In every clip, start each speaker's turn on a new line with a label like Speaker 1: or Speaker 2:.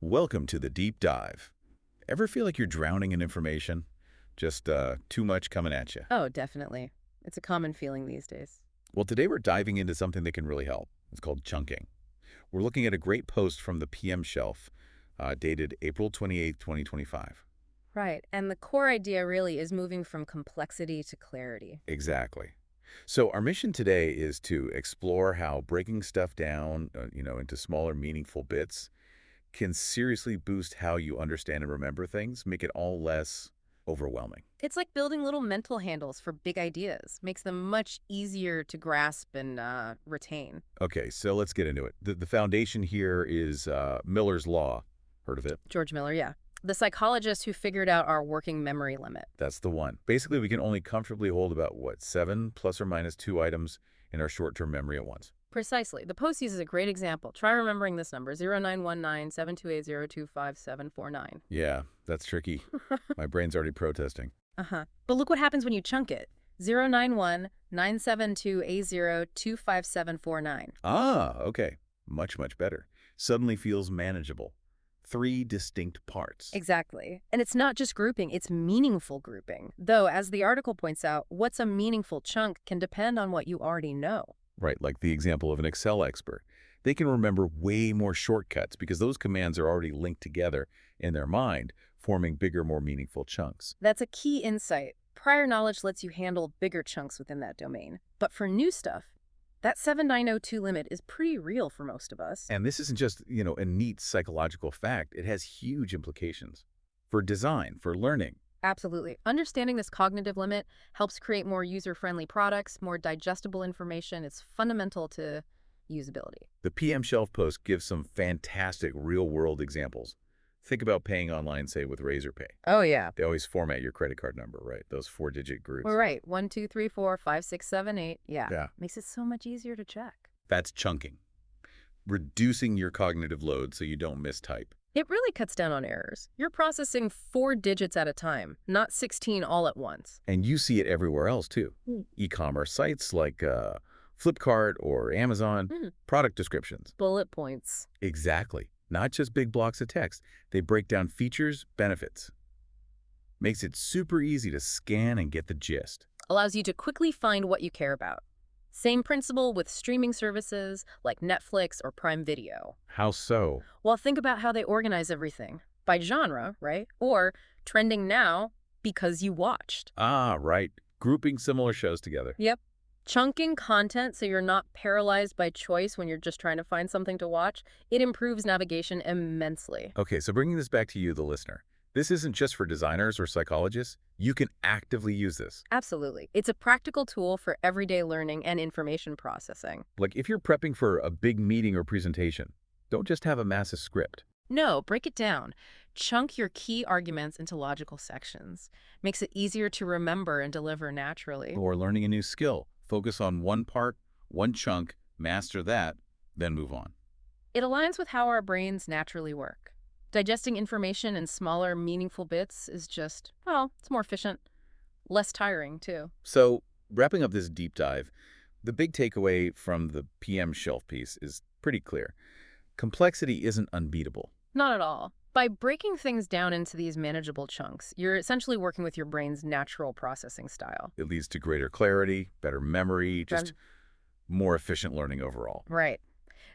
Speaker 1: Welcome to the deep dive. Ever feel like you're drowning in information? Just too much coming at you?
Speaker 2: Oh, definitely. It's a common feeling these days.
Speaker 1: Well, today we're diving into something that can really help. It's called chunking. We're looking at a great post from the PM shelf dated April 28th, 2025.
Speaker 2: Right. And the core idea really is moving from complexity to clarity.
Speaker 1: Exactly. So our mission today is to explore how breaking stuff down, into smaller, meaningful bits can seriously boost how you understand and remember things, make it all less overwhelming.
Speaker 2: It's like building little mental handles for big ideas, makes them much easier to grasp and retain.
Speaker 1: Okay, so let's get into it. The foundation here is Miller's Law. Heard of it?
Speaker 2: George Miller, yeah. The psychologist who figured out our working memory limit.
Speaker 1: That's the one. Basically, we can only comfortably hold about, what, 7 plus or minus 2 items in our short-term memory at once.
Speaker 2: Precisely. The post uses a great example. Try remembering this number, 0919-728-025749.
Speaker 1: Yeah, that's tricky. My brain's already protesting.
Speaker 2: Uh-huh. But look what happens when you chunk it. 091-972-A025749.
Speaker 1: Ah, okay. Much, much better. Suddenly feels manageable. 3 distinct parts.
Speaker 2: Exactly. And it's not just grouping, it's meaningful grouping. Though, as the article points out, what's a meaningful chunk can depend on what you already know.
Speaker 1: Right, like the example of an Excel expert. They can remember way more shortcuts because those commands are already linked together in their mind, forming bigger, more meaningful chunks.
Speaker 2: That's a key insight. Prior knowledge lets you handle bigger chunks within that domain. But for new stuff, that 7902 limit is pretty real for most of us.
Speaker 1: And this isn't just, a neat psychological fact. It has huge implications for design, for learning.
Speaker 2: Absolutely. Understanding this cognitive limit helps create more user-friendly products, more digestible information. It's fundamental to usability.
Speaker 1: The PM Shelf post gives some fantastic real-world examples. Think about paying online, say, with Razorpay.
Speaker 2: Oh, yeah.
Speaker 1: They always format your credit card number, right? Those 4-digit groups.
Speaker 2: We're right. 1, 2, 3, 4, 5, 6, 7, 8. Yeah.
Speaker 1: Yeah.
Speaker 2: Makes it so much easier to check.
Speaker 1: That's chunking. Reducing your cognitive load so you don't mistype.
Speaker 2: It really cuts down on errors. You're processing 4 digits at a time, not 16 all at once.
Speaker 1: And you see it everywhere else, too. E-commerce sites like Flipkart or Amazon, product descriptions.
Speaker 2: Bullet points.
Speaker 1: Exactly. Not just big blocks of text. They break down features, benefits. Makes it super easy to scan and get the gist.
Speaker 2: Allows you to quickly find what you care about. Same principle with streaming services like Netflix or Prime Video.
Speaker 1: How so?
Speaker 2: Well, think about how they organize everything. By genre, right? Or trending now because you watched.
Speaker 1: Ah, right. Grouping similar shows together.
Speaker 2: Yep. Chunking content so you're not paralyzed by choice when you're just trying to find something to watch, it improves navigation immensely.
Speaker 1: Okay, so bringing this back to you, the listener. This isn't just for designers or psychologists. You can actively use this.
Speaker 2: Absolutely. It's a practical tool for everyday learning and information processing.
Speaker 1: Like if you're prepping for a big meeting or presentation, don't just have a massive script.
Speaker 2: No, break it down. Chunk your key arguments into logical sections. Makes it easier to remember and deliver naturally.
Speaker 1: Or learning a new skill. Focus on one part, one chunk, master that, then move on.
Speaker 2: It aligns with how our brains naturally work. Digesting information in smaller, meaningful bits is just, well, it's more efficient. Less tiring, too.
Speaker 1: So, wrapping up this deep dive, the big takeaway from the PM shelf piece is pretty clear. Complexity isn't unbeatable.
Speaker 2: Not at all. By breaking things down into these manageable chunks, you're essentially working with your brain's natural processing style.
Speaker 1: It leads to greater clarity, better memory, just
Speaker 2: Then-
Speaker 1: more efficient learning overall.
Speaker 2: Right.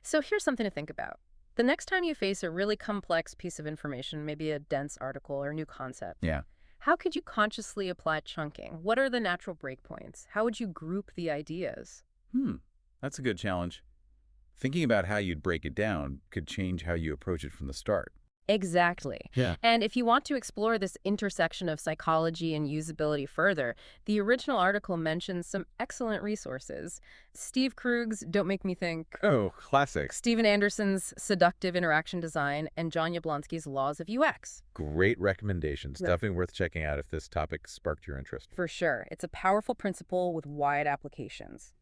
Speaker 2: So here's something to think about. The next time you face a really complex piece of information, maybe a dense article or a new concept,
Speaker 1: Yeah.
Speaker 2: how could you consciously apply chunking? What are the natural breakpoints? How would you group the ideas?
Speaker 1: That's a good challenge. Thinking about how you'd break it down could change how you approach it from the start.
Speaker 2: Exactly.
Speaker 1: Yeah.
Speaker 2: And if you want to explore this intersection of psychology and usability further, the original article mentions some excellent resources. Steve Krug's Don't Make Me Think,
Speaker 1: Oh, classic.
Speaker 2: Steven Anderson's Seductive Interaction Design, and John Yablonsky's Laws of UX.
Speaker 1: Great recommendations.
Speaker 2: Yeah.
Speaker 1: Definitely worth checking out if this topic sparked your interest.
Speaker 2: For sure. It's a powerful principle with wide applications.